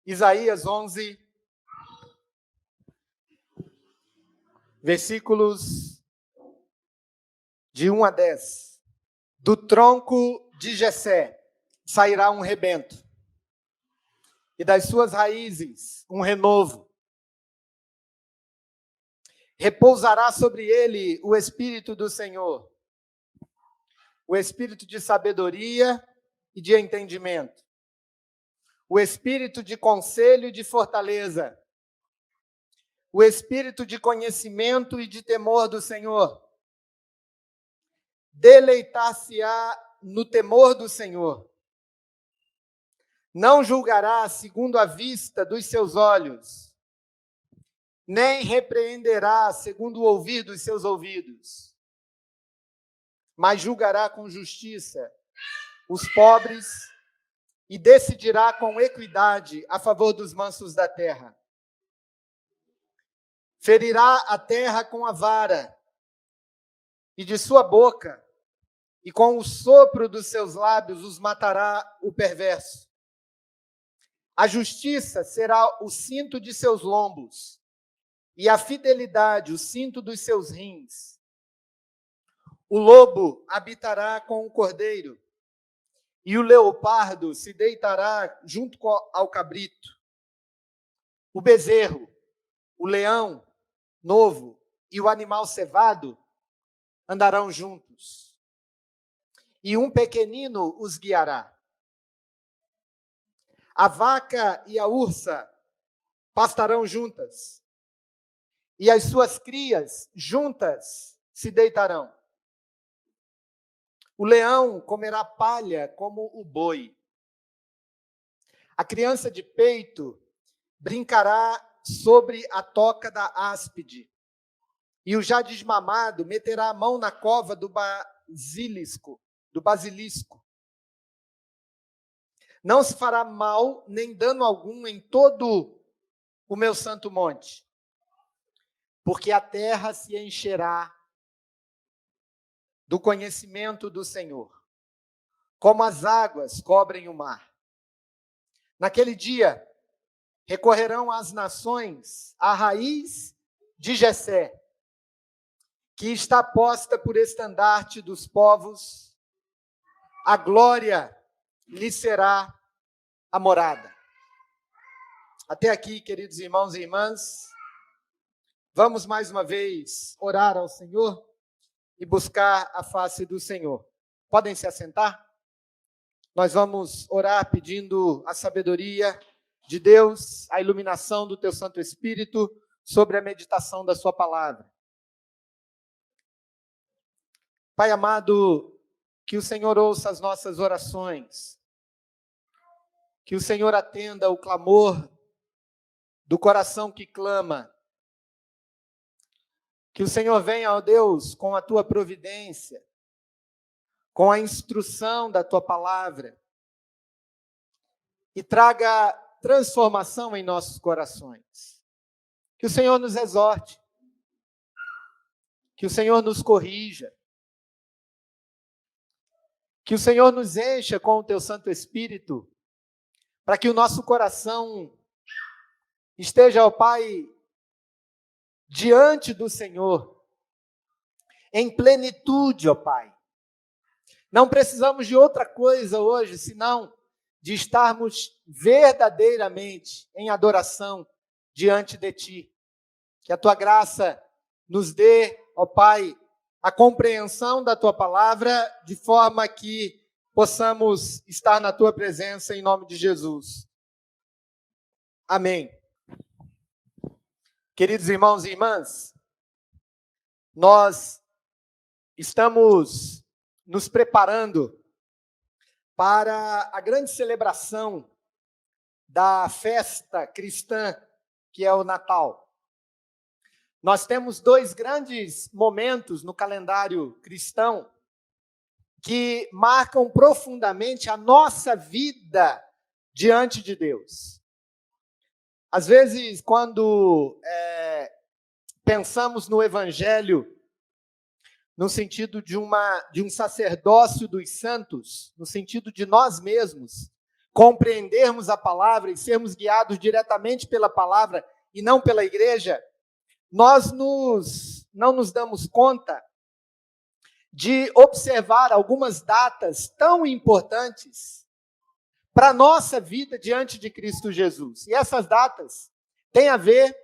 Isaías 11, versículos de 1 a 10. Do tronco de Jessé sairá um rebento, e das suas raízes um renovo. Repousará sobre ele o Espírito do Senhor, o Espírito de sabedoria e de entendimento, o Espírito de conselho e de fortaleza, o Espírito de conhecimento e de temor do Senhor. Deleitar-se-á no temor do Senhor. Não julgará segundo a vista dos seus olhos, nem repreenderá segundo o ouvir dos seus ouvidos, mas julgará com justiça os pobres e decidirá com equidade a favor dos mansos da terra. Ferirá a terra com a vara, e de sua boca, e com o sopro dos seus lábios os matará o perverso. A justiça será o cinto de seus lombos, e a fidelidade o cinto dos seus rins. O lobo habitará com o cordeiro, e o leopardo se deitará junto ao cabrito. O bezerro, o leão novo e o animal cevado andarão juntos, e um pequenino os guiará. A vaca e a ursa pastarão juntas, e as suas crias juntas se deitarão. O leão comerá palha como o boi. A criança de peito brincará sobre a toca da áspide, e o já desmamado meterá a mão na cova do basilisco. Não se fará mal nem dano algum em todo o meu santo monte, porque a terra se encherá do conhecimento do Senhor, como as águas cobrem o mar. Naquele dia, recorrerão as nações à raiz de Jessé, que está posta por estandarte dos povos, a glória lhe será a morada. Até aqui, queridos irmãos e irmãs, vamos mais uma vez orar ao Senhor e buscar a face do Senhor. Podem se assentar? Nós vamos orar pedindo a sabedoria de Deus, a iluminação do Teu Santo Espírito sobre a meditação da Sua palavra. Pai amado, que o Senhor ouça as nossas orações, que o Senhor atenda o clamor do coração que clama, que o Senhor venha, ó Deus, com a Tua providência, com a instrução da Tua palavra, e traga transformação em nossos corações. Que o Senhor nos exorte, que o Senhor nos corrija, que o Senhor nos encha com o Teu Santo Espírito, para que o nosso coração esteja, ó Pai, diante do Senhor, em plenitude, ó Pai. Não precisamos de outra coisa hoje, senão de estarmos verdadeiramente em adoração diante de Ti. Que a Tua graça nos dê, ó Pai, a compreensão da Tua palavra, de forma que possamos estar na Tua presença, em nome de Jesus. Amém. Queridos irmãos e irmãs, nós estamos nos preparando para a grande celebração da festa cristã, que é o Natal. Nós temos dois grandes momentos no calendário cristão que marcam profundamente a nossa vida diante de Deus. Às vezes, quando pensamos no Evangelho, no sentido de um sacerdócio dos santos, no sentido de nós mesmos compreendermos a palavra e sermos guiados diretamente pela palavra e não pela igreja, nós não nos damos conta de observar algumas datas tão importantes para a nossa vida diante de Cristo Jesus. E essas datas têm a ver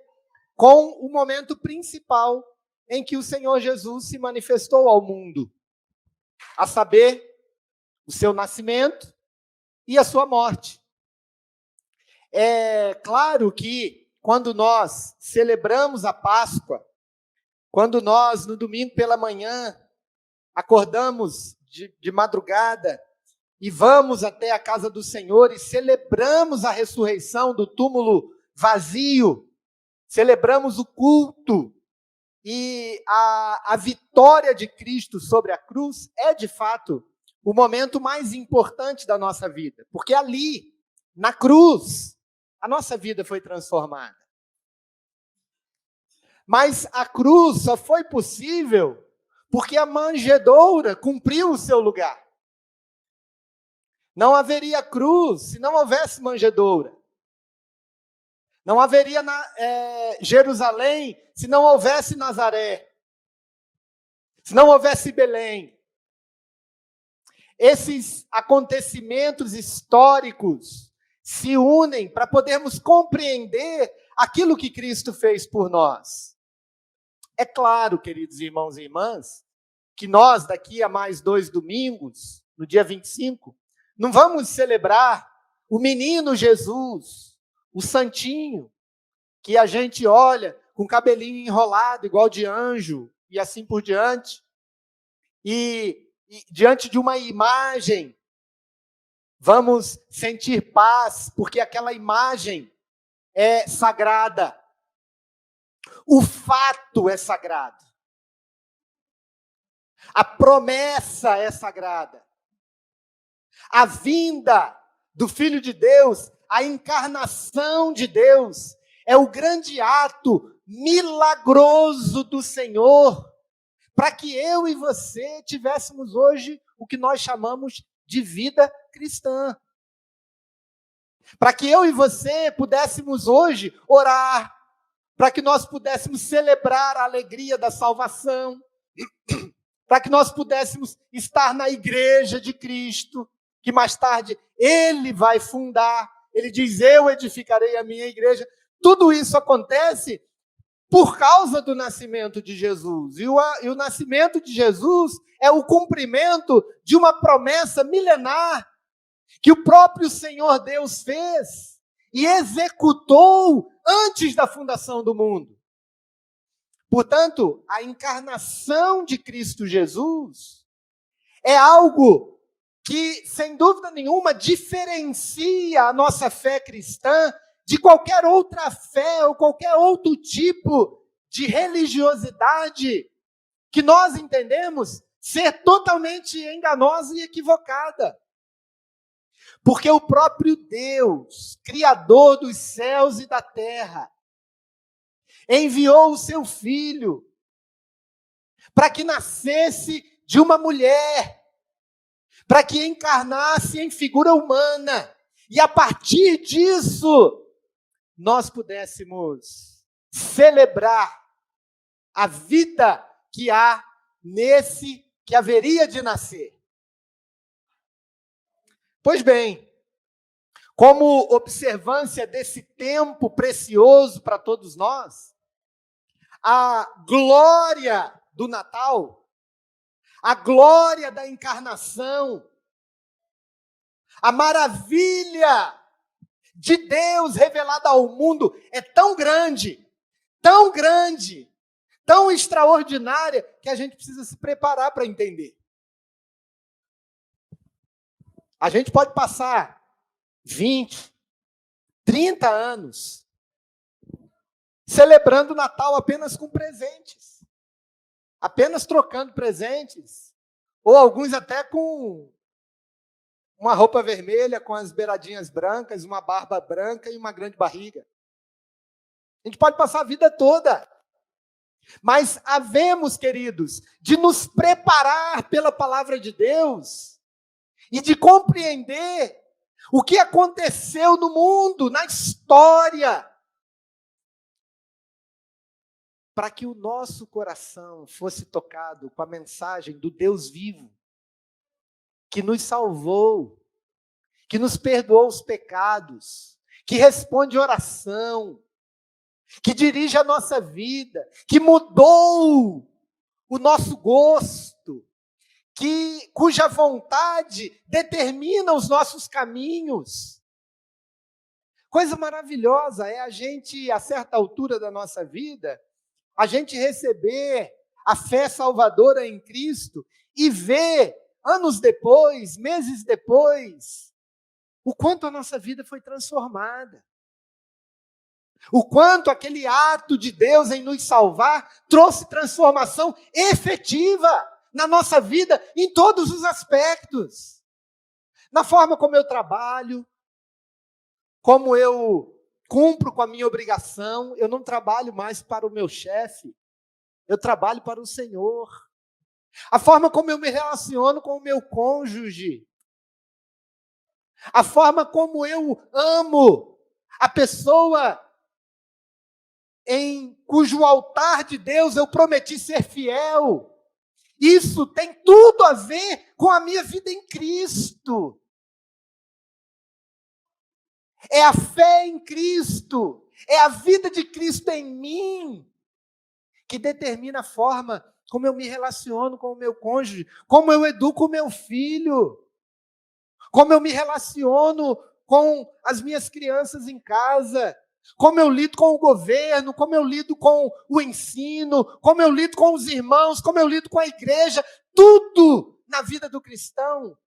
com o momento principal em que o Senhor Jesus se manifestou ao mundo, a saber, o seu nascimento e a sua morte. É claro que quando nós celebramos a Páscoa, quando nós, no domingo pela manhã, acordamos de madrugada e vamos até a casa do Senhor e celebramos a ressurreição do túmulo vazio, celebramos o culto e a vitória de Cristo sobre a cruz é, de fato, o momento mais importante da nossa vida, porque ali, na cruz, a nossa vida foi transformada. Mas a cruz só foi possível porque a manjedoura cumpriu o seu lugar. Não haveria cruz se não houvesse manjedoura. Não haveria Jerusalém se não houvesse Nazaré. Se não houvesse Belém. Esses acontecimentos históricos se unem para podermos compreender aquilo que Cristo fez por nós. É claro, queridos irmãos e irmãs, que nós, daqui a mais 2 domingos, no dia 25, não vamos celebrar o menino Jesus, o santinho, que a gente olha com cabelinho enrolado, igual de anjo, e assim por diante. E diante de uma imagem, vamos sentir paz, porque aquela imagem é sagrada. O fato é sagrado. A promessa é sagrada. A vinda do Filho de Deus, a encarnação de Deus, é o grande ato milagroso do Senhor, para que eu e você tivéssemos hoje o que nós chamamos de vida cristã. Para que eu e você pudéssemos hoje orar, para que nós pudéssemos celebrar a alegria da salvação, para que nós pudéssemos estar na igreja de Cristo, que mais tarde Ele vai fundar. Ele diz, eu edificarei a minha igreja. Tudo isso acontece por causa do nascimento de Jesus. E o nascimento de Jesus é o cumprimento de uma promessa milenar que o próprio Senhor Deus fez e executou antes da fundação do mundo. Portanto, a encarnação de Cristo Jesus é algo que, sem dúvida nenhuma, diferencia a nossa fé cristã de qualquer outra fé ou qualquer outro tipo de religiosidade que nós entendemos ser totalmente enganosa e equivocada. Porque o próprio Deus, Criador dos céus e da terra, enviou o seu Filho para que nascesse de uma mulher, para que encarnasse em figura humana, e a partir disso, nós pudéssemos celebrar a vida que há nesse que haveria de nascer. Pois bem, como observância desse tempo precioso para todos nós, a glória do Natal, a glória da encarnação, a maravilha de Deus revelada ao mundo é tão grande, tão extraordinária, que a gente precisa se preparar para entender. A gente pode passar 20, 30 anos celebrando o Natal apenas com presentes, apenas trocando presentes, ou alguns até com uma roupa vermelha, com as beiradinhas brancas, uma barba branca e uma grande barriga. A gente pode passar a vida toda, mas havemos, queridos, de nos preparar pela palavra de Deus e de compreender O que aconteceu no mundo, na história, para que o nosso coração fosse tocado com a mensagem do Deus vivo, que nos salvou, que nos perdoou os pecados, que responde oração, que dirige a nossa vida, que mudou o nosso gosto, cuja vontade determina os nossos caminhos. Coisa maravilhosa é a gente, a certa altura da nossa vida, a gente receber a fé salvadora em Cristo e ver, anos depois, meses depois, o quanto a nossa vida foi transformada. O quanto aquele ato de Deus em nos salvar trouxe transformação efetiva na nossa vida, em todos os aspectos. Na forma como eu trabalho, como eu cumpro com a minha obrigação, eu não trabalho mais para o meu chefe, eu trabalho para o Senhor. A forma como eu me relaciono com o meu cônjuge, a forma como eu amo a pessoa em cujo altar de Deus eu prometi ser fiel. Isso tem tudo a ver com a minha vida em Cristo. É a fé em Cristo, é a vida de Cristo em mim, que determina a forma como eu me relaciono com o meu cônjuge, como eu educo o meu filho, como eu me relaciono com as minhas crianças em casa, como eu lido com o governo, como eu lido com o ensino, como eu lido com os irmãos, como eu lido com a igreja. Tudo na vida do cristão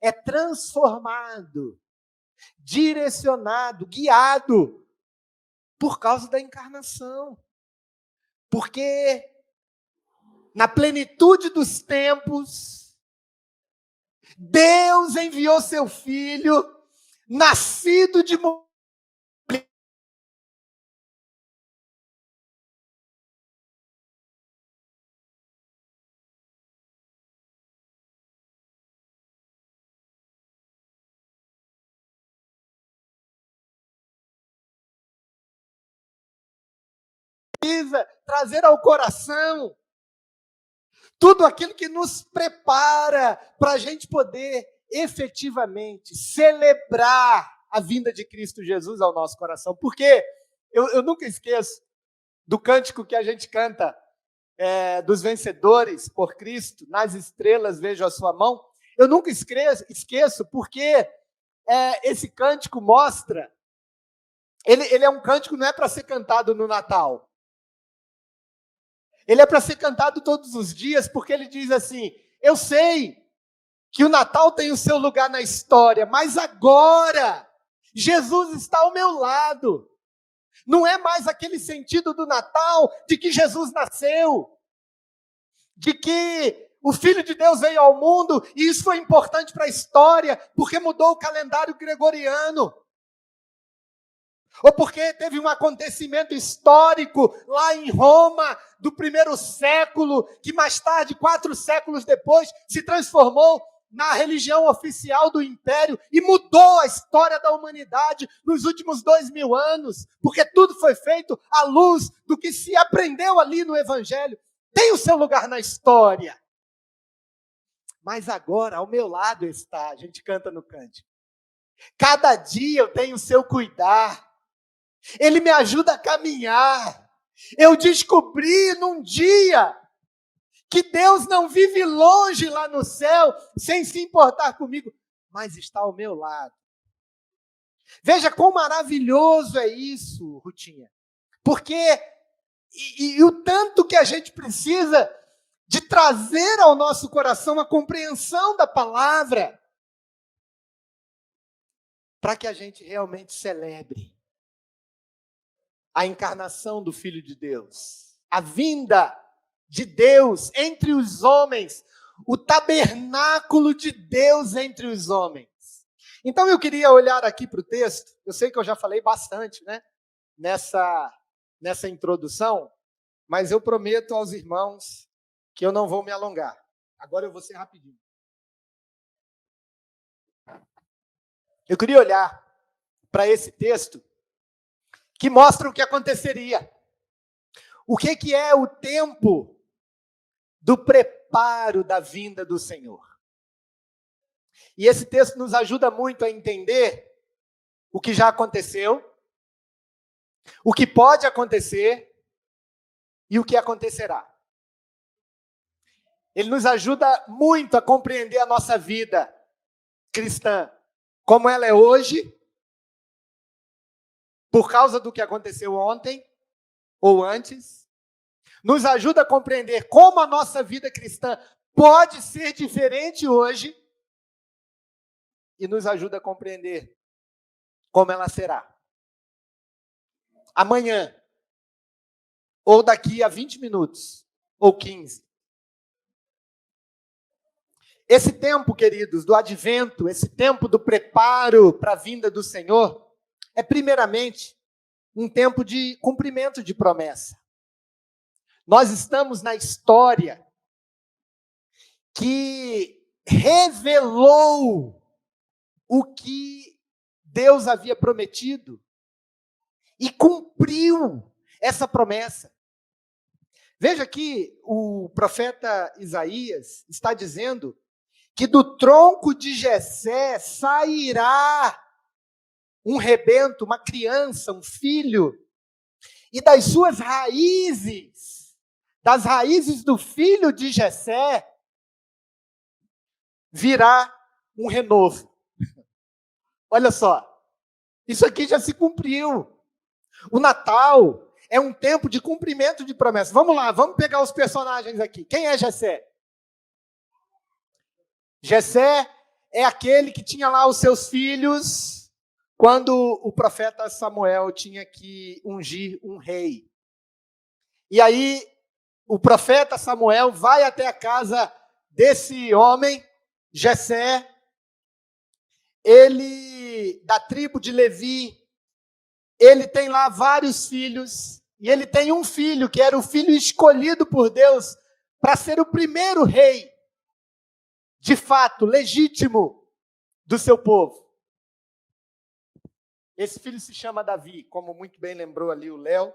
é transformado, direcionado, guiado por causa da encarnação. Porque na plenitude dos tempos, Deus enviou seu Filho, nascido de mulher, trazer ao coração tudo aquilo que nos prepara para a gente poder efetivamente celebrar a vinda de Cristo Jesus ao nosso coração. Porque eu nunca esqueço do cântico que a gente canta, dos vencedores por Cristo, nas estrelas vejo a sua mão. Eu nunca esqueço porque esse cântico mostra, ele é um cântico, não é para ser cantado no Natal. Ele é para ser cantado todos os dias, porque ele diz assim: eu sei que o Natal tem o seu lugar na história, mas agora Jesus está ao meu lado. Não é mais aquele sentido do Natal de que Jesus nasceu, de que o Filho de Deus veio ao mundo, e isso foi importante para a história, porque mudou o calendário gregoriano. Ou porque teve um acontecimento histórico lá em Roma, do primeiro século, que mais tarde, 4 séculos depois, se transformou na religião oficial do império e mudou a história da humanidade nos últimos 2000 anos, porque tudo foi feito à luz do que se aprendeu ali no Evangelho. Tem o seu lugar na história. Mas agora, ao meu lado está, a gente canta no cântico. Cada dia eu tenho o seu cuidar. Ele me ajuda a caminhar. Eu descobri num dia que Deus não vive longe lá no céu, sem se importar comigo, mas está ao meu lado. Veja quão maravilhoso é isso, Rutinha. Porque, e o tanto que a gente precisa de trazer ao nosso coração a compreensão da palavra, para que a gente realmente celebre a encarnação do Filho de Deus, a vinda de Deus entre os homens, o tabernáculo de Deus entre os homens. Então eu queria olhar aqui para o texto, eu sei que eu já falei bastante, né, nessa introdução, mas eu prometo aos irmãos que eu não vou me alongar. Agora eu vou ser rapidinho. Eu queria olhar para esse texto que mostra o que aconteceria. O que é o tempo do preparo da vinda do Senhor. E esse texto nos ajuda muito a entender o que já aconteceu, o que pode acontecer e o que acontecerá. Ele nos ajuda muito a compreender a nossa vida cristã, como ela é hoje, por causa do que aconteceu ontem ou antes. Nos ajuda a compreender como a nossa vida cristã pode ser diferente hoje e nos ajuda a compreender como ela será amanhã, ou daqui a 20 minutos, ou 15. Esse tempo, queridos, do advento, esse tempo do preparo para a vinda do Senhor, é primeiramente um tempo de cumprimento de promessa. Nós estamos na história que revelou o que Deus havia prometido e cumpriu essa promessa. Veja que o profeta Isaías está dizendo que do tronco de Jessé sairá um rebento, uma criança, um filho, e das suas raízes, das raízes do filho de Jessé, virá um renovo. Olha só, isso aqui já se cumpriu. O Natal é um tempo de cumprimento de promessas. Vamos lá, vamos pegar os personagens aqui. Quem é Jessé? Jessé é aquele que tinha lá os seus filhos quando o profeta Samuel tinha que ungir um rei. E aí, o profeta Samuel vai até a casa desse homem, Jessé, ele, da tribo de Levi, ele tem lá vários filhos, e ele tem um filho, que era o filho escolhido por Deus para ser o primeiro rei, de fato, legítimo, do seu povo. Esse filho se chama Davi, como muito bem lembrou ali o Léo.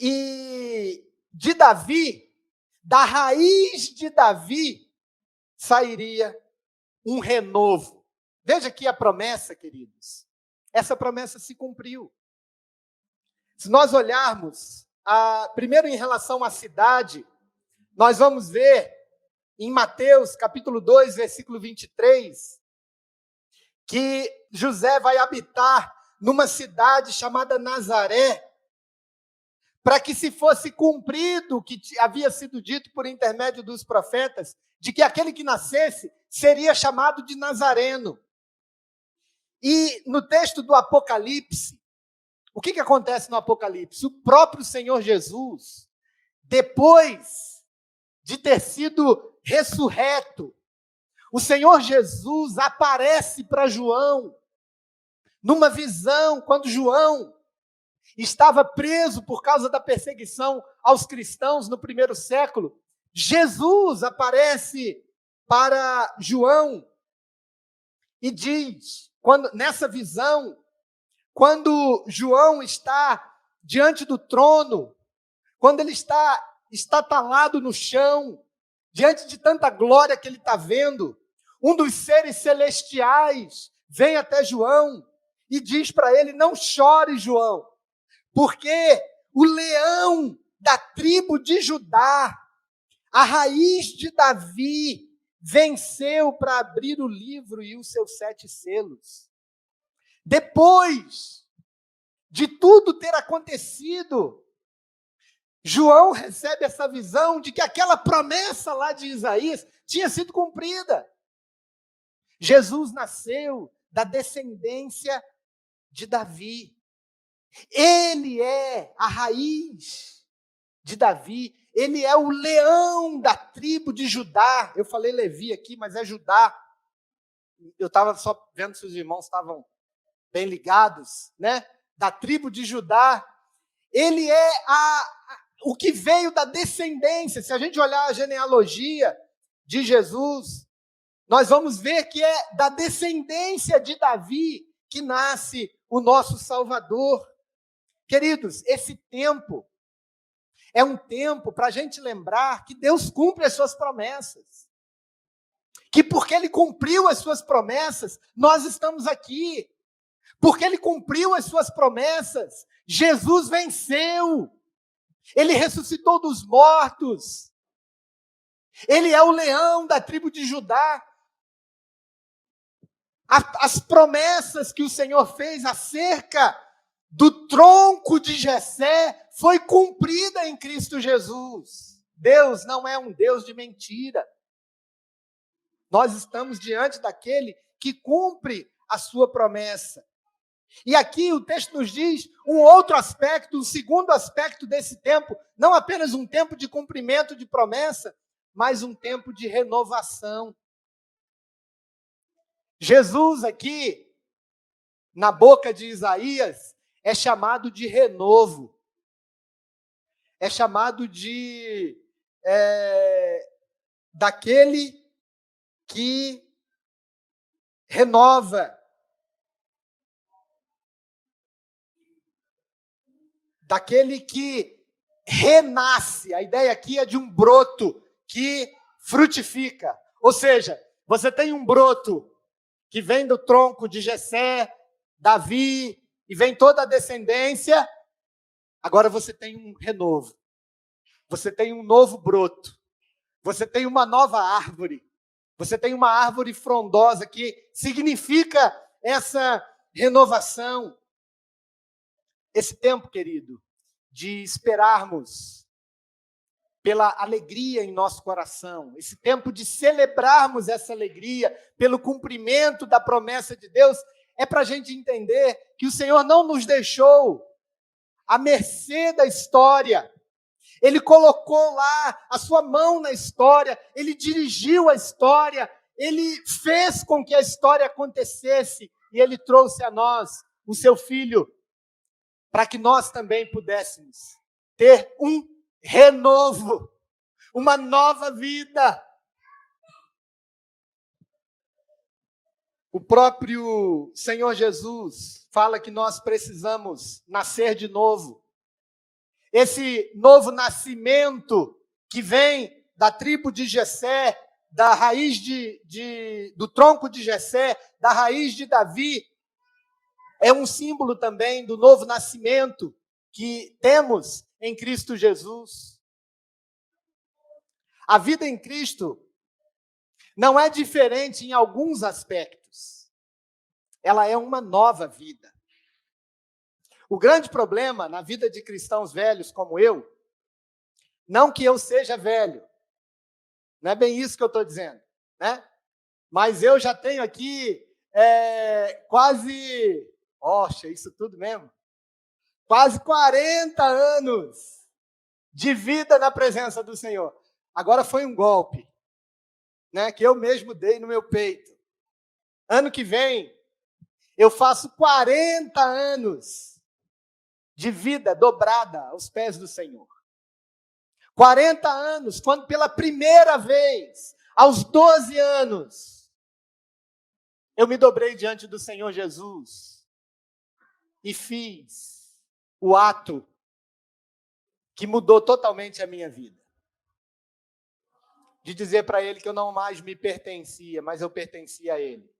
E de Davi, da raiz de Davi, sairia um renovo. Veja aqui a promessa, queridos. Essa promessa se cumpriu. Se nós olharmos, primeiro em relação à cidade, nós vamos ver em Mateus capítulo 2, versículo 23, que José vai habitar numa cidade chamada Nazaré, para que se fosse cumprido o que havia sido dito por intermédio dos profetas, de que aquele que nascesse seria chamado de Nazareno. E no texto do Apocalipse, o que acontece no Apocalipse? O próprio Senhor Jesus, depois de ter sido ressurreto, o Senhor Jesus aparece para João, numa visão, quando João estava preso por causa da perseguição aos cristãos no primeiro século. Jesus aparece para João e diz, nessa visão, quando João está diante do trono, quando ele está estatalado no chão, diante de tanta glória que ele está vendo, um dos seres celestiais vem até João e diz para ele: não chore, João, porque o leão da tribo de Judá, a raiz de Davi, venceu para abrir o livro e os seus 7 selos. Depois de tudo ter acontecido, João recebe essa visão de que aquela promessa lá de Isaías tinha sido cumprida. Jesus nasceu da descendência de Davi. Ele é a raiz de Davi. Ele é o leão da tribo de Judá. Eu falei Levi aqui, mas é Judá. Eu estava só vendo se os irmãos estavam bem ligados, né? Da tribo de Judá. Ele é o que veio da descendência. Se a gente olhar a genealogia de Jesus, nós vamos ver que é da descendência de Davi que nasce o nosso Salvador. Queridos, esse tempo é um tempo para a gente lembrar que Deus cumpre as suas promessas. Que porque Ele cumpriu as suas promessas, nós estamos aqui. Porque Ele cumpriu as suas promessas, Jesus venceu. Ele ressuscitou dos mortos. Ele é o leão da tribo de Judá. As promessas que o Senhor fez acerca do tronco de Jessé foi cumprida em Cristo Jesus. Deus não é um Deus de mentira. Nós estamos diante daquele que cumpre a sua promessa. E aqui o texto nos diz um outro aspecto, um segundo aspecto desse tempo, não apenas um tempo de cumprimento de promessa, mas um tempo de renovação. Jesus aqui, na boca de Isaías, é chamado de renovo. É chamado de daquele que renova. Daquele que renasce. A ideia aqui é de um broto que frutifica. Ou seja, você tem um broto que vem do tronco de Jessé, Davi, e vem toda a descendência. Agora você tem um renovo. Você tem um novo broto. Você tem uma nova árvore. Você tem uma árvore frondosa que significa essa renovação. Esse tempo, querido, de esperarmos pela alegria em nosso coração, esse tempo de celebrarmos essa alegria pelo cumprimento da promessa de Deus, é para a gente entender que o Senhor não nos deixou à mercê da história. Ele colocou lá a sua mão na história, Ele dirigiu a história, Ele fez com que a história acontecesse e Ele trouxe a nós o seu Filho, para que nós também pudéssemos ter um renovo, uma nova vida. O próprio Senhor Jesus fala que nós precisamos nascer de novo. Esse novo nascimento que vem da tribo de Jessé, da raiz do tronco de Jessé, da raiz de Davi, é um símbolo também do novo nascimento que temos em Cristo Jesus. A vida em Cristo não é diferente em alguns aspectos. Ela é uma nova vida. O grande problema na vida de cristãos velhos como eu, não que eu seja velho, não é bem isso que eu estou dizendo, né? Mas eu já tenho aqui quase, isso tudo mesmo, quase 40 anos de vida na presença do Senhor. Agora foi um golpe, né, que eu mesmo dei no meu peito. Ano que vem, eu faço 40 anos de vida dobrada aos pés do Senhor. 40 anos, quando pela primeira vez, aos 12 anos, eu me dobrei diante do Senhor Jesus e fiz o ato que mudou totalmente a minha vida. De dizer para Ele que eu não mais me pertencia, mas eu pertencia a Ele.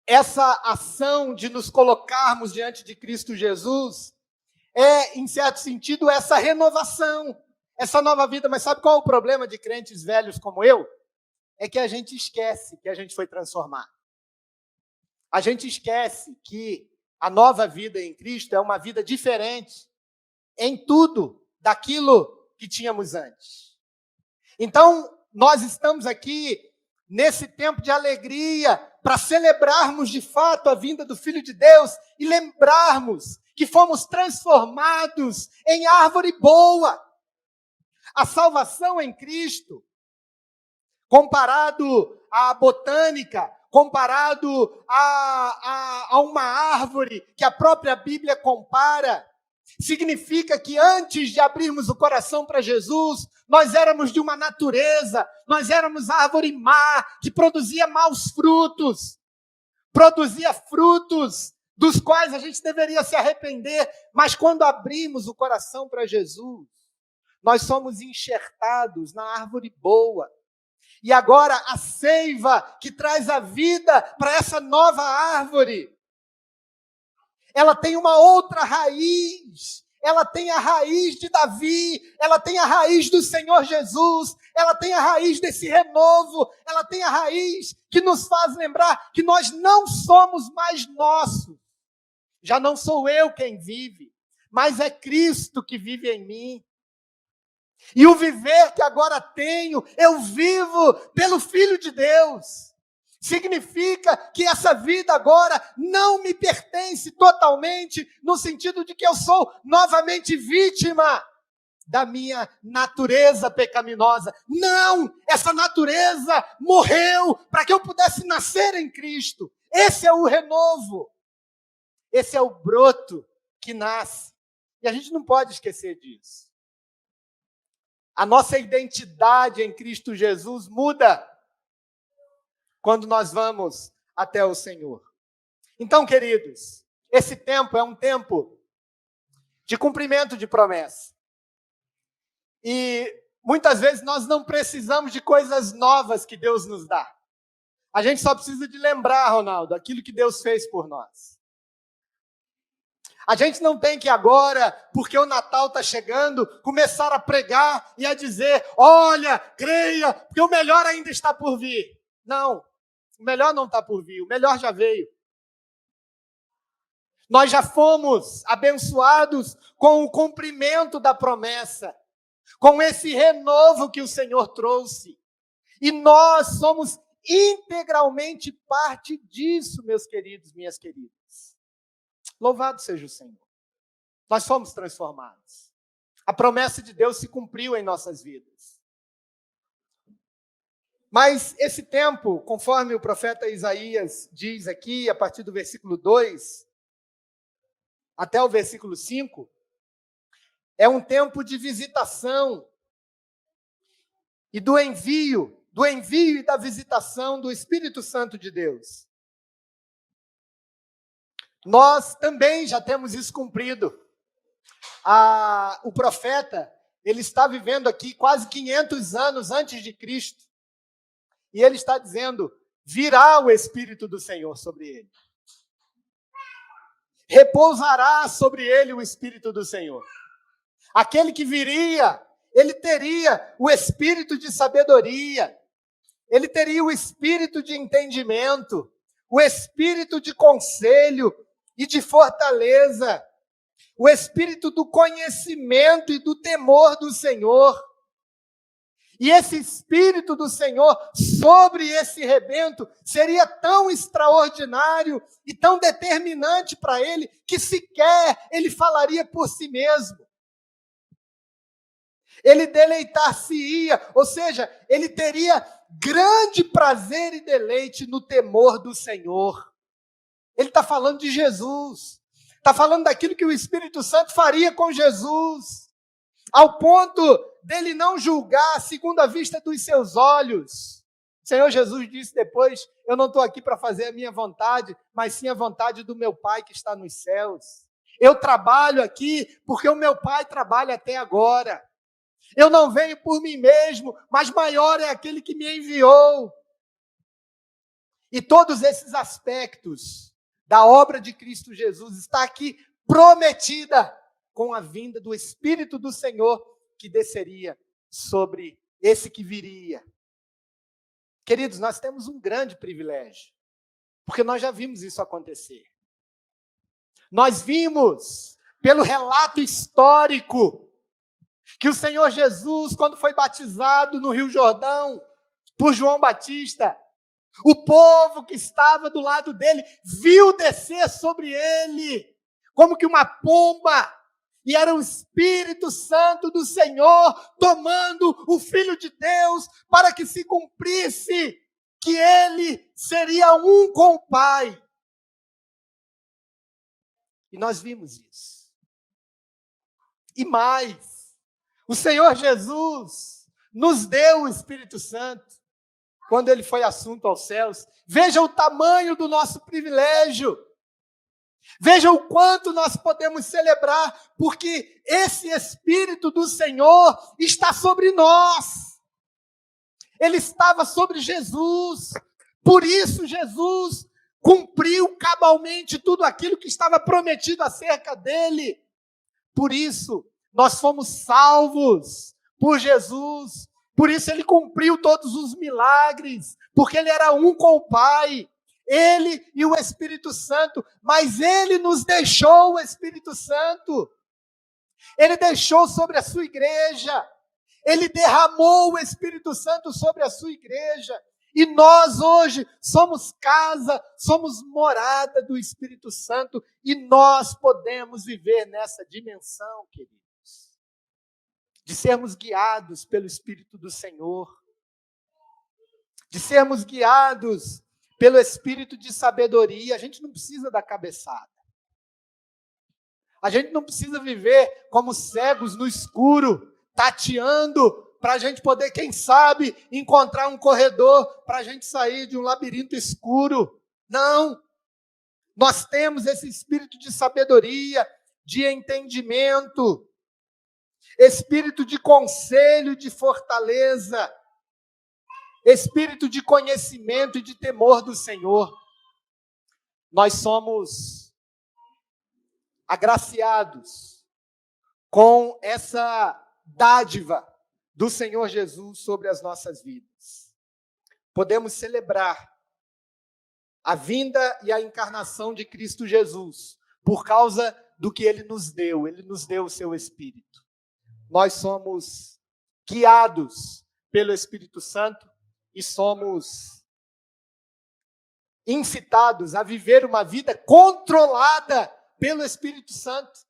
Essa ação de nos colocarmos diante de Cristo Jesus é, em certo sentido, essa renovação, essa nova vida. Mas sabe qual é o problema de crentes velhos como eu? É que a gente esquece que a gente foi transformado. A gente esquece que a nova vida em Cristo é uma vida diferente em tudo daquilo que tínhamos antes. Então, nós estamos aqui nesse tempo de alegria para celebrarmos de fato a vinda do Filho de Deus e lembrarmos que fomos transformados em árvore boa. A salvação em Cristo, comparado à botânica, comparado a uma árvore que a própria Bíblia compara, Significa que antes de abrirmos o coração para Jesus, nós éramos de uma natureza, nós éramos árvore má, que produzia maus frutos, produzia frutos dos quais a gente deveria se arrepender, mas quando abrimos o coração para Jesus, nós somos enxertados na árvore boa. E agora a seiva que traz a vida para essa nova árvore, ela tem uma outra raiz, ela tem a raiz de Davi, ela tem a raiz do Senhor Jesus, ela tem a raiz desse renovo, ela tem a raiz que nos faz lembrar que nós não somos mais nossos. Já não sou eu quem vive, mas é Cristo que vive em mim. E o viver que agora tenho, eu vivo pelo Filho de Deus. Significa que essa vida agora não me pertence totalmente, no sentido de que eu sou novamente vítima da minha natureza pecaminosa. Não! Essa natureza morreu para que eu pudesse nascer em Cristo. Esse é o renovo. Esse é o broto que nasce. E a gente não pode esquecer disso. A nossa identidade em Cristo Jesus muda quando nós vamos até o Senhor. Então, queridos, esse tempo é um tempo de cumprimento de promessa. E muitas vezes nós não precisamos de coisas novas que Deus nos dá. A gente só precisa de lembrar, Ronaldo, aquilo que Deus fez por nós. A gente não tem que agora, porque o Natal está chegando, começar a pregar e a dizer, olha, creia, porque o melhor ainda está por vir. Não, o melhor não está por vir, o melhor já veio. Nós já fomos abençoados com o cumprimento da promessa, com esse renovo que o Senhor trouxe. E nós somos integralmente parte disso, meus queridos, minhas queridas. Louvado seja o Senhor. Nós fomos transformados. A promessa de Deus se cumpriu em nossas vidas. Mas esse tempo, conforme o profeta Isaías diz aqui, a partir do versículo 2 até o versículo 5, é um tempo de visitação e do envio e da visitação do Espírito Santo de Deus. Nós também já temos isso cumprido. O profeta, ele está vivendo aqui quase 500 anos antes de Cristo. E ele está dizendo, virá o Espírito do Senhor sobre ele. Repousará sobre ele o Espírito do Senhor. Aquele que viria, ele teria o espírito de sabedoria, ele teria o espírito de entendimento, o espírito de conselho e de fortaleza, o espírito do conhecimento e do temor do Senhor. E esse Espírito do Senhor sobre esse rebento seria tão extraordinário e tão determinante para ele, que sequer ele falaria por si mesmo. Ele deleitar-se-ia, ou seja, ele teria grande prazer e deleite no temor do Senhor. Ele está falando de Jesus, está falando daquilo que o Espírito Santo faria com Jesus, ao ponto dele não julgar segundo a vista dos seus olhos. O Senhor Jesus disse depois, eu não estou aqui para fazer a minha vontade, mas sim a vontade do meu Pai que está nos céus. Eu trabalho aqui porque o meu Pai trabalha até agora. Eu não venho por mim mesmo, mas maior é aquele que me enviou. E todos esses aspectos da obra de Cristo Jesus está aqui prometida com a vinda do Espírito do Senhor que desceria sobre esse que viria. Queridos, nós temos um grande privilégio, porque nós já vimos isso acontecer. Nós vimos, pelo relato histórico, que o Senhor Jesus, quando foi batizado no Rio Jordão, por João Batista, o povo que estava do lado dele, viu descer sobre ele, como que uma pomba, e era o Espírito Santo do Senhor, tomando o Filho de Deus, para que se cumprisse, que ele seria um com o Pai. E nós vimos isso. E mais, o Senhor Jesus nos deu o Espírito Santo quando ele foi assunto aos céus. Veja o tamanho do nosso privilégio. Veja o quanto nós podemos celebrar, porque esse Espírito do Senhor está sobre nós. Ele estava sobre Jesus. Por isso Jesus cumpriu cabalmente tudo aquilo que estava prometido acerca dele. Por isso nós fomos salvos por Jesus. Por isso ele cumpriu todos os milagres, porque ele era um com o Pai. Ele e o Espírito Santo, mas ele nos deixou o Espírito Santo. Ele deixou sobre a sua igreja. Ele derramou o Espírito Santo sobre a sua igreja. E nós hoje somos casa, somos morada do Espírito Santo. E nós podemos viver nessa dimensão, queridos, de sermos guiados pelo Espírito do Senhor. De sermos guiados pelo espírito de sabedoria. A gente não precisa da cabeçada. A gente não precisa viver como cegos no escuro, tateando, para a gente poder, quem sabe, encontrar um corredor, para a gente sair de um labirinto escuro. Não! Nós temos esse espírito de sabedoria, de entendimento, espírito de conselho, de fortaleza, espírito de conhecimento e de temor do Senhor. Nós somos agraciados com essa dádiva do Senhor Jesus sobre as nossas vidas. Podemos celebrar a vinda e a encarnação de Cristo Jesus por causa do que Ele nos deu. Ele nos deu o seu Espírito. Nós somos guiados pelo Espírito Santo e somos incitados a viver uma vida controlada pelo Espírito Santo.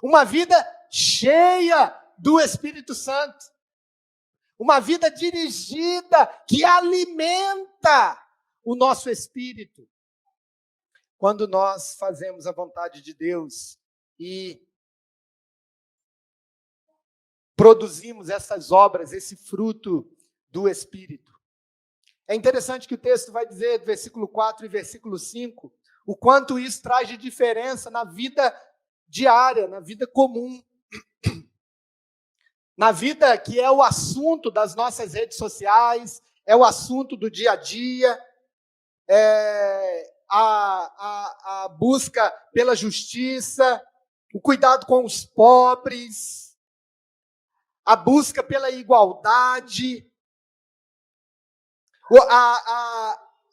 Uma vida cheia do Espírito Santo. Uma vida dirigida que alimenta o nosso espírito. Quando nós fazemos a vontade de Deus e produzimos essas obras, esse fruto do Espírito. É interessante que o texto vai dizer, versículo 4 e versículo 5, o quanto isso traz de diferença na vida diária, na vida comum. Na vida que é o assunto das nossas redes sociais, é o assunto do dia a dia, a busca pela justiça, o cuidado com os pobres, a busca pela igualdade,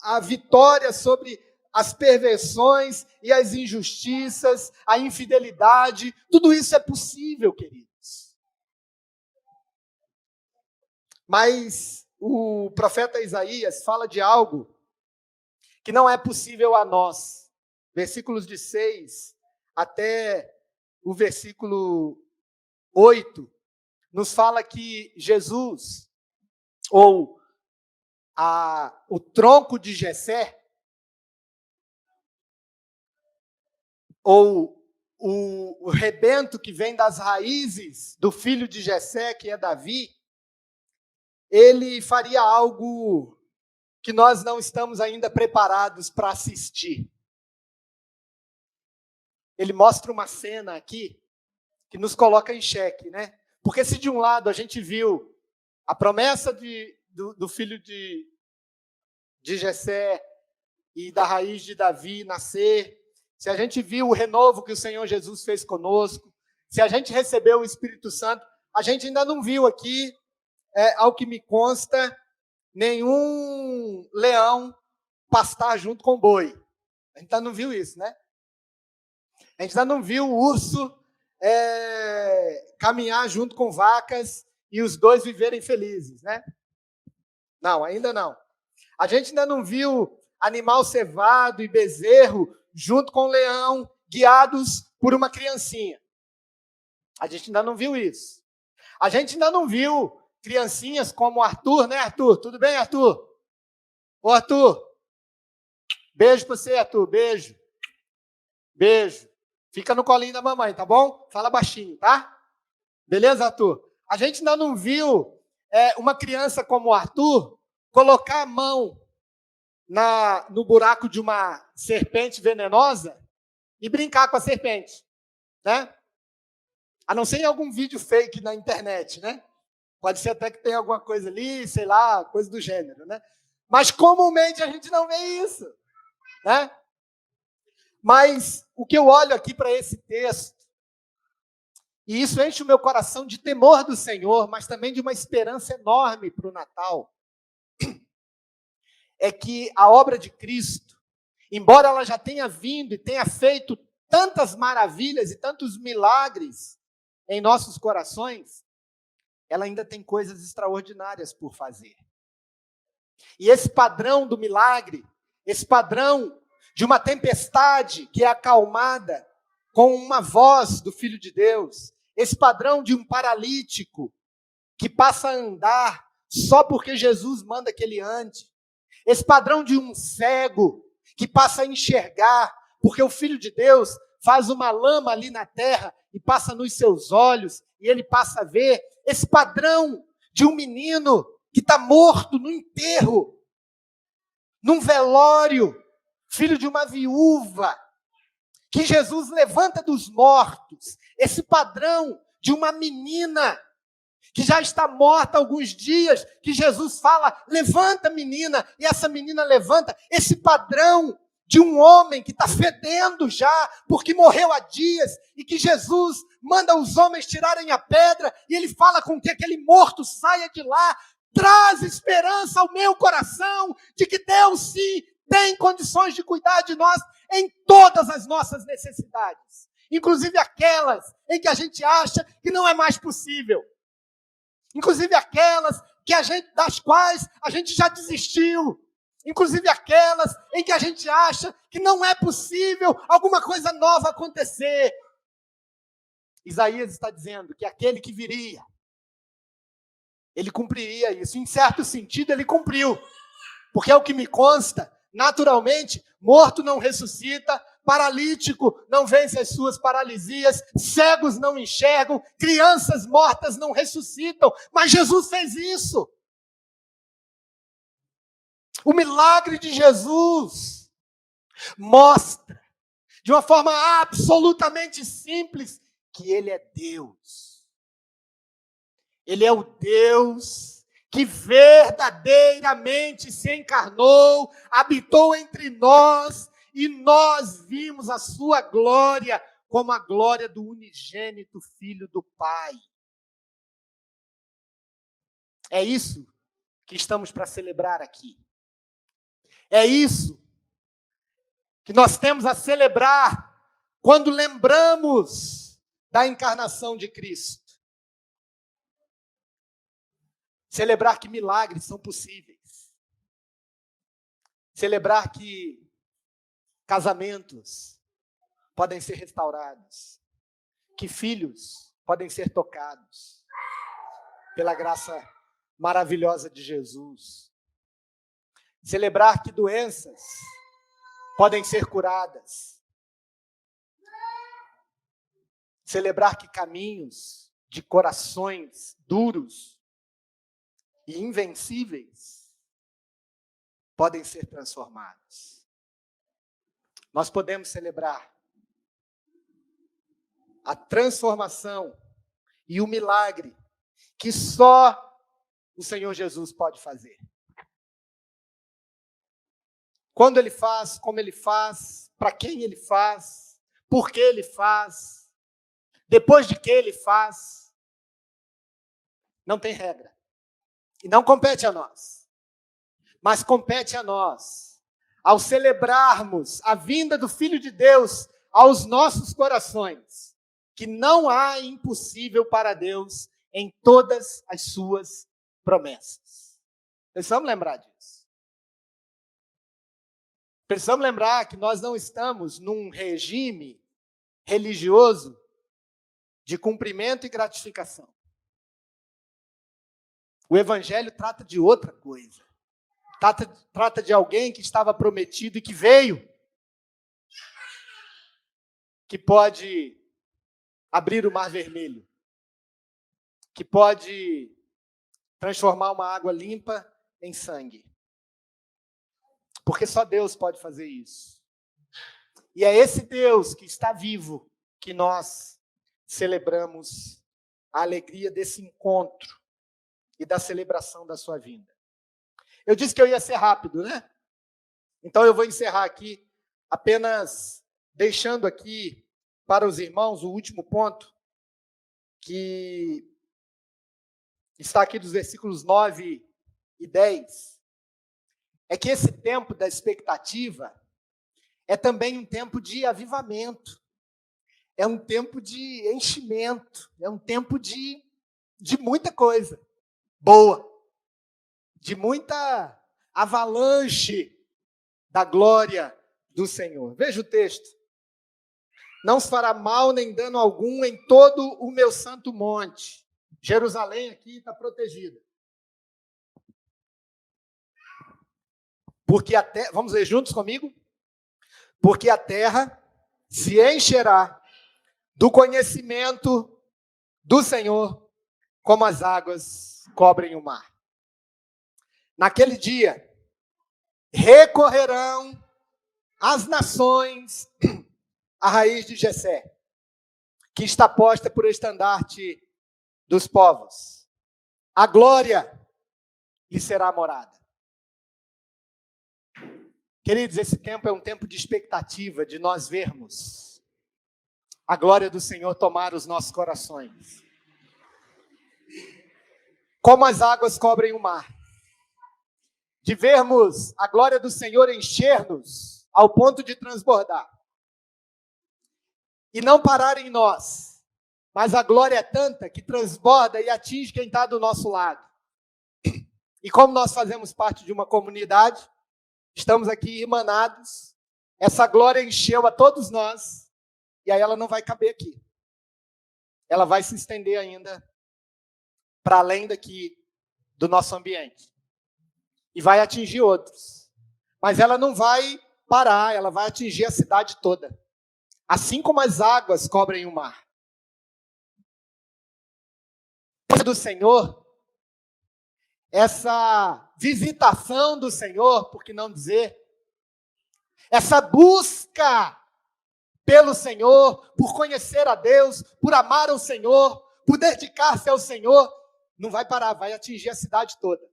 a vitória sobre as perversões e as injustiças, a infidelidade, tudo isso é possível, queridos. Mas o profeta Isaías fala de algo que não é possível a nós. Versículos de 6 até o versículo 8, nos fala que Jesus, ou o tronco de Jessé, ou o rebento que vem das raízes do filho de Jessé, que é Davi, ele faria algo que nós não estamos ainda preparados para assistir. Ele mostra uma cena aqui que nos coloca em xeque, né? Porque se de um lado a gente viu a promessa do filho de Jessé e da raiz de Davi nascer, se a gente viu o renovo que o Senhor Jesus fez conosco, se a gente recebeu o Espírito Santo, a gente ainda não viu aqui, ao que me consta, nenhum leão pastar junto com boi. A gente ainda não viu isso, né? A gente ainda não viu o urso caminhar junto com vacas e os dois viverem felizes, né? Não, ainda não. A gente ainda não viu animal cevado e bezerro junto com o leão, guiados por uma criancinha. A gente ainda não viu isso. A gente ainda não viu criancinhas como o Arthur, né, Arthur? Tudo bem, Arthur? Ô, Arthur, beijo para você, Arthur, beijo. Beijo. Fica no colinho da mamãe, tá bom? Fala baixinho, tá? Beleza, Arthur? A gente ainda não viu uma criança como o Arthur colocar a mão no buraco de uma serpente venenosa e brincar com a serpente, né? A não ser em algum vídeo fake na internet, né? Pode ser até que tenha alguma coisa ali, sei lá, coisa do gênero, né? Mas comumente a gente não vê isso, né? Mas o que eu olho aqui para esse texto, e isso enche o meu coração de temor do Senhor, mas também de uma esperança enorme para o Natal, é que a obra de Cristo, embora ela já tenha vindo e tenha feito tantas maravilhas e tantos milagres em nossos corações, ela ainda tem coisas extraordinárias por fazer. E esse padrão do milagre, esse padrão de uma tempestade que é acalmada com uma voz do Filho de Deus, esse padrão de um paralítico que passa a andar só porque Jesus manda que ele ande, esse padrão de um cego que passa a enxergar porque o Filho de Deus faz uma lama ali na terra e passa nos seus olhos e ele passa a ver, esse padrão de um menino que está morto no enterro, num velório, filho de uma viúva, que Jesus levanta dos mortos, esse padrão de uma menina que já está morta há alguns dias, que Jesus fala, levanta menina, e essa menina levanta, esse padrão de um homem que está fedendo já, porque morreu há dias, e que Jesus manda os homens tirarem a pedra, e ele fala com que aquele morto saia de lá, traz esperança ao meu coração, de que Deus sim tem condições de cuidar de nós em todas as nossas necessidades, inclusive aquelas em que a gente acha que não é mais possível, inclusive aquelas das quais a gente já desistiu, inclusive aquelas em que a gente acha que não é possível alguma coisa nova acontecer. Isaías está dizendo que aquele que viria, ele cumpriria isso. Em certo sentido, ele cumpriu, porque é o que me consta, naturalmente, morto não ressuscita, paralítico não vence as suas paralisias, cegos não enxergam, crianças mortas não ressuscitam, mas Jesus fez isso. O milagre de Jesus mostra, de uma forma absolutamente simples, que Ele é Deus. Ele é o Deus que verdadeiramente se encarnou, habitou entre nós, e nós vimos a sua glória como a glória do unigênito Filho do Pai. É isso que estamos para celebrar aqui. É isso que nós temos a celebrar quando lembramos da encarnação de Cristo. Celebrar que milagres são possíveis. Celebrar que casamentos podem ser restaurados. Que filhos podem ser tocados pela graça maravilhosa de Jesus. Celebrar que doenças podem ser curadas. Celebrar que caminhos de corações duros e invencíveis podem ser transformados. Nós podemos celebrar a transformação e o milagre que só o Senhor Jesus pode fazer. Quando Ele faz, como Ele faz, para quem Ele faz, por que Ele faz, depois de que Ele faz, não tem regra. E não compete a nós, mas compete a nós, ao celebrarmos a vinda do Filho de Deus aos nossos corações, que não há impossível para Deus em todas as suas promessas. Precisamos lembrar disso. Precisamos lembrar que nós não estamos num regime religioso de cumprimento e gratificação. O Evangelho trata de outra coisa. Trata de alguém que estava prometido e que veio, que pode abrir o Mar Vermelho, que pode transformar uma água limpa em sangue. Porque só Deus pode fazer isso. E é esse Deus que está vivo que nós celebramos a alegria desse encontro e da celebração da sua vinda. Eu disse que eu ia ser rápido, né? Então eu vou encerrar aqui, apenas deixando aqui para os irmãos o último ponto, que está aqui dos versículos 9 e 10. É que esse tempo da expectativa é também um tempo de avivamento, é um tempo de enchimento, é um tempo de muita coisa boa, de muita avalanche da glória do Senhor. Veja o texto. Não se fará mal nem dano algum em todo o meu santo monte. Jerusalém aqui está protegida. Porque vamos ler juntos comigo? Porque a terra se encherá do conhecimento do Senhor, como as águas cobrem o mar. Naquele dia, recorrerão as nações à raiz de Jessé, que está posta por estandarte dos povos. A glória lhe será morada. Queridos, esse tempo é um tempo de expectativa, de nós vermos a glória do Senhor tomar os nossos corações. Como as águas cobrem o mar. De vermos a glória do Senhor encher-nos ao ponto de transbordar. E não parar em nós. Mas a glória é tanta que transborda e atinge quem está do nosso lado. E como nós fazemos parte de uma comunidade, estamos aqui emanados, essa glória encheu a todos nós, e aí ela não vai caber aqui. Ela vai se estender ainda para além daqui do nosso ambiente. E vai atingir outros. Mas ela não vai parar, ela vai atingir a cidade toda. Assim como as águas cobrem o mar. Do Senhor, essa visitação do Senhor, por que não dizer, essa busca pelo Senhor, por conhecer a Deus, por amar ao Senhor, por dedicar-se ao Senhor, não vai parar, vai atingir a cidade toda.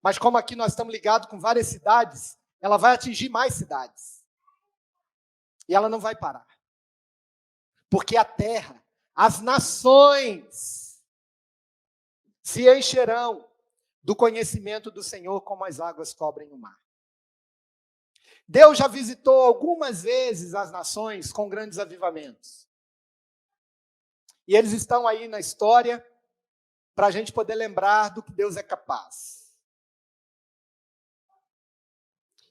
Mas como aqui nós estamos ligados com várias cidades, ela vai atingir mais cidades. E ela não vai parar. Porque a terra, as nações se encherão do conhecimento do Senhor como as águas cobrem o mar. Deus já visitou algumas vezes as nações com grandes avivamentos. E eles estão aí na história para a gente poder lembrar do que Deus é capaz.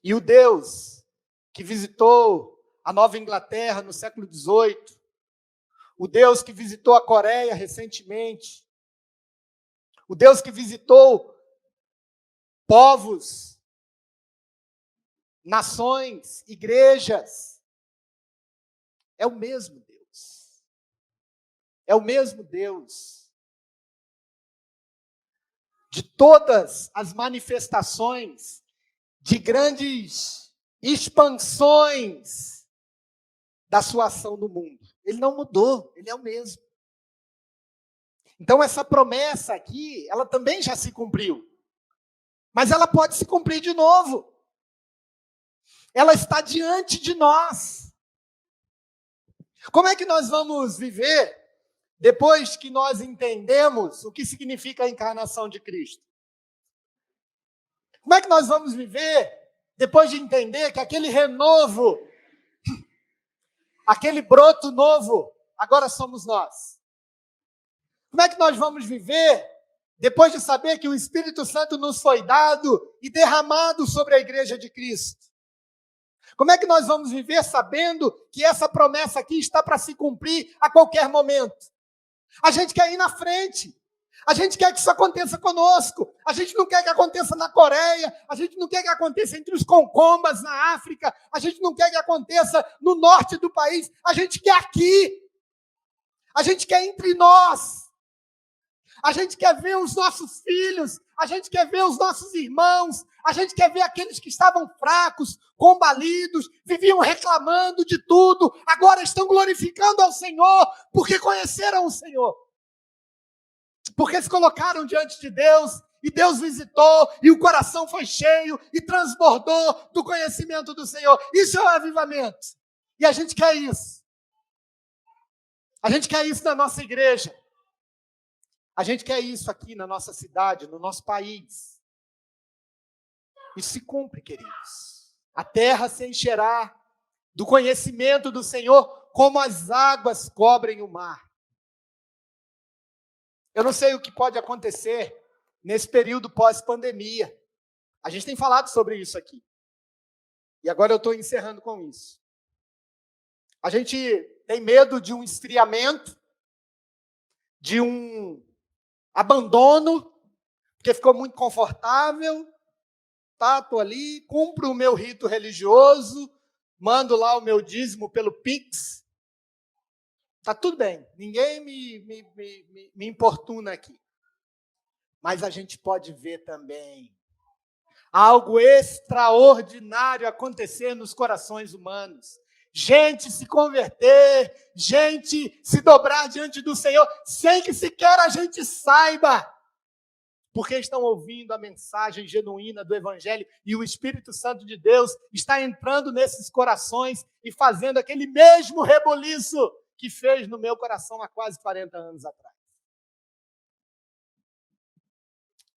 E o Deus que visitou a Nova Inglaterra no século XVIII, o Deus que visitou a Coreia recentemente, o Deus que visitou povos, nações, igrejas, é o mesmo Deus. É o mesmo Deus. De todas as manifestações, de grandes expansões da sua ação no mundo. Ele não mudou, ele é o mesmo. Então essa promessa aqui, ela também já se cumpriu. Mas ela pode se cumprir de novo. Ela está diante de nós. Como é que nós vamos viver depois que nós entendemos o que significa a encarnação de Cristo? Como é que nós vamos viver depois de entender que aquele renovo, aquele broto novo, agora somos nós? Como é que nós vamos viver depois de saber que o Espírito Santo nos foi dado e derramado sobre a igreja de Cristo? Como é que nós vamos viver sabendo que essa promessa aqui está para se cumprir a qualquer momento? A gente quer ir na frente. A gente quer que isso aconteça conosco. A gente não quer que aconteça na Coreia. A gente não quer que aconteça entre os concombas na África. A gente não quer que aconteça no norte do país. A gente quer aqui. A gente quer entre nós. A gente quer ver os nossos filhos, a gente quer ver os nossos irmãos, a gente quer ver aqueles que estavam fracos, combalidos, viviam reclamando de tudo, agora estão glorificando ao Senhor, porque conheceram o Senhor. Porque se colocaram diante de Deus, e Deus visitou, e o coração foi cheio, e transbordou do conhecimento do Senhor. Isso é o avivamento. E a gente quer isso. A gente quer isso na nossa igreja. A gente quer isso aqui na nossa cidade, no nosso país. Isso se cumpre, queridos. A terra se encherá do conhecimento do Senhor, como as águas cobrem o mar. Eu não sei o que pode acontecer nesse período pós-pandemia. A gente tem falado sobre isso aqui. E agora eu estou encerrando com isso. A gente tem medo de um esfriamento, de um abandono, porque ficou muito confortável, tá, estou ali, cumpro o meu rito religioso, mando lá o meu dízimo pelo Pix, está tudo bem, ninguém me importuna aqui. Mas a gente pode ver também algo extraordinário acontecer nos corações humanos. Gente se converter, gente se dobrar diante do Senhor, sem que sequer a gente saiba, porque estão ouvindo a mensagem genuína do Evangelho e o Espírito Santo de Deus está entrando nesses corações e fazendo aquele mesmo reboliço que fez no meu coração há quase 40 anos atrás.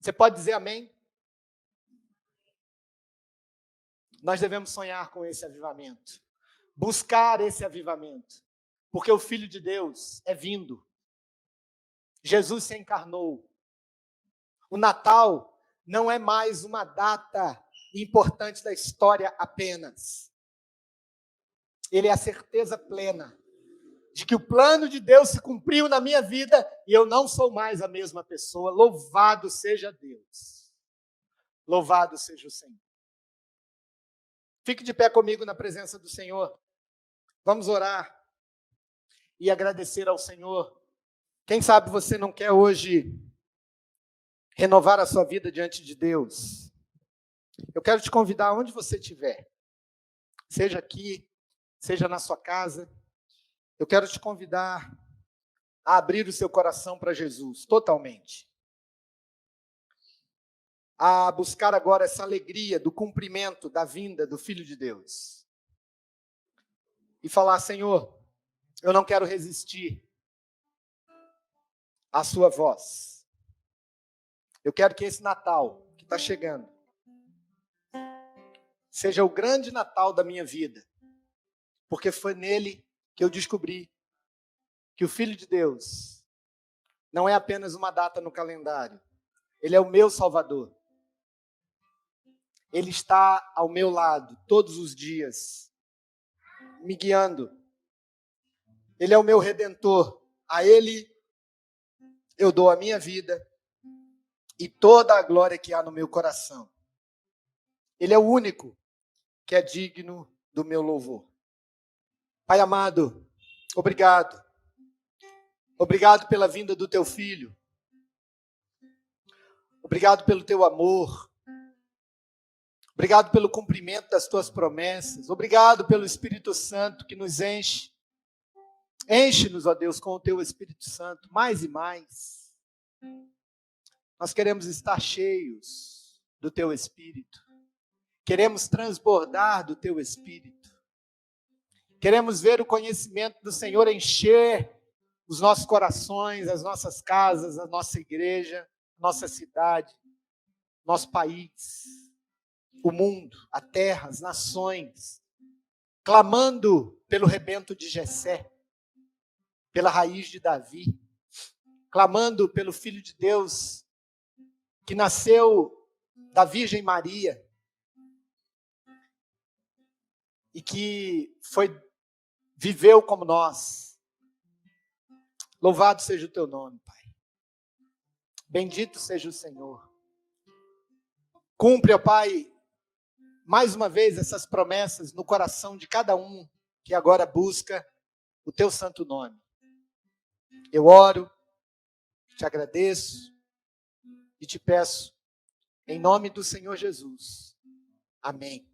Você pode dizer amém? Nós devemos sonhar com esse avivamento. Buscar esse avivamento, porque o Filho de Deus é vindo. Jesus se encarnou. O Natal não é mais uma data importante da história apenas. Ele é a certeza plena de que o plano de Deus se cumpriu na minha vida e eu não sou mais a mesma pessoa. Louvado seja Deus. Louvado seja o Senhor. Fique de pé comigo na presença do Senhor. Vamos orar e agradecer ao Senhor. Quem sabe você não quer hoje renovar a sua vida diante de Deus. Eu quero te convidar onde você estiver. Seja aqui, seja na sua casa. Eu quero te convidar a abrir o seu coração para Jesus, totalmente. A buscar agora essa alegria do cumprimento da vinda do Filho de Deus. E falar, Senhor, eu não quero resistir à sua voz. Eu quero que esse Natal que está chegando seja o grande Natal da minha vida. Porque foi nele que eu descobri que o Filho de Deus não é apenas uma data no calendário. Ele é o meu Salvador. Ele está ao meu lado todos os dias, me guiando. Ele é o meu Redentor. A Ele eu dou a minha vida e toda a glória que há no meu coração. Ele é o único que é digno do meu louvor. Pai amado, obrigado. Obrigado pela vinda do teu Filho. Obrigado pelo teu amor. Obrigado pelo cumprimento das tuas promessas. Obrigado pelo Espírito Santo que nos enche. Enche-nos, ó Deus, com o teu Espírito Santo, mais e mais. Nós queremos estar cheios do teu Espírito. Queremos transbordar do teu Espírito. Queremos ver o conhecimento do Senhor encher os nossos corações, as nossas casas, a nossa igreja, nossa cidade, nosso país, o mundo, a terra, as nações, clamando pelo rebento de Jessé, pela raiz de Davi, clamando pelo Filho de Deus, que nasceu da Virgem Maria, e que viveu como nós. Louvado seja o teu nome, Pai. Bendito seja o Senhor. Cumpre, ó Pai, mais uma vez essas promessas no coração de cada um que agora busca o teu santo nome. Eu oro, Te agradeço e te peço, em nome do Senhor Jesus. Amém.